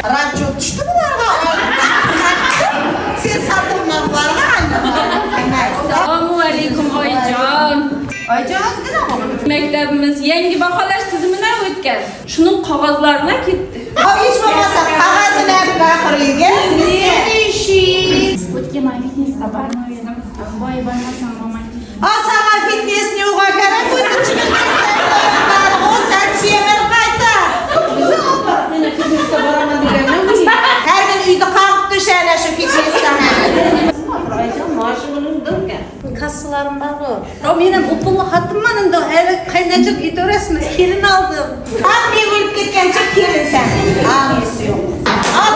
Rancho düştü bunlarga. Sen satılmaqlarga Assalomu alaykum oyijon. Oyijon, nima bo'ldi? Maktabimiz yangi baholash tizimidan o'tgan. Shuning qog'ozlarini ketdi. Hech bo'lmasa qog'ozini baqiriyga. O'tgan oylik safarni o'yladim. Boy bo'lmasam bo'lmaydi. Asama fitnessni yo'g'a kerak o'tishni. Sen semer qayta. Meni fitnessga boraman deganim. Har kun uyda qolib to'shaylar shu fitnessdan. Oyijon, mashinani durgan. Kassalarim bor. Mening o'pilli xatim manimda hali qaynachib yetorasmi? Kelin oldim. Hamma o'lib ketgancha kelinsan. Amisi yo'q.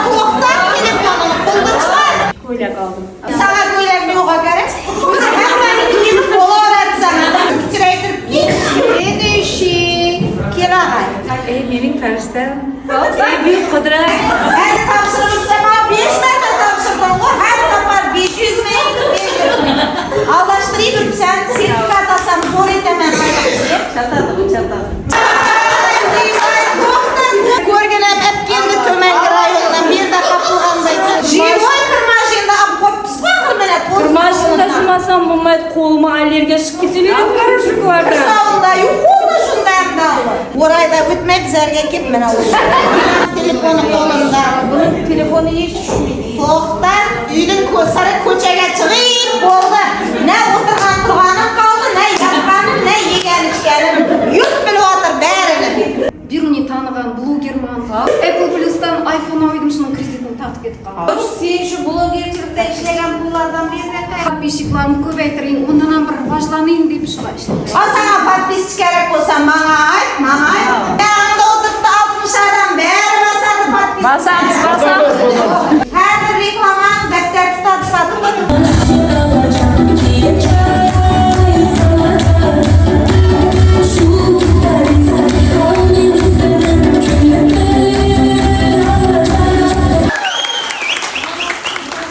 To'xta, telefonini qo'lda chiqar. Ko'ylak oldim. Sana ko'ylakni yo'g'a kerak. Hammani kiyib bo'laversan. Titraytirib Edishi. Kelag'ay. Mening farishtam. Buyuk qudrat. Hadi topshiribsa, men 5 marta topshirdim. Har safar 500 ming. Alashtirib sen sertifikat olsam zo'r etaman. Chatadi. Ko'rgilar olib keldi to'mangi rayondan bir daqiqa qilganday. Живой машинada olib qo'yibsiz-ku mana Mashina tashimasam bo'lmaydi, qo'lima allergiya chiqib ketaveradi poрошокlardan. Savunda yo'qmi shunday bo'ldi. O'rayda o'tmay bizlarga kelib mana o'sha. Telefoni qo'limda. Buni telefoni hech tushmaydi. To'xta, uydan ko'sara ko'chaga chiqib bo'ldi. Na o'tirgan turganim qoldi, na yotganim, na yegan ichganim. Yurt bilib o'tir barini. Birini tanıgan blogerman. Apple Plus'tan iPhone oldim, şunun kreditini tartib ketib qoldim. Sen shu blogerchilikda ishlagan pullardan bermay. Подписчиklarimni ko'paytiring, undan ham bir rivojlanayım deb ishladim. Sana подписчик kerak bo'lsa, menga ayt. Yanında o'tiribdi 60 odam, bari bosadi подписчик. Basamiz. Har bir reklama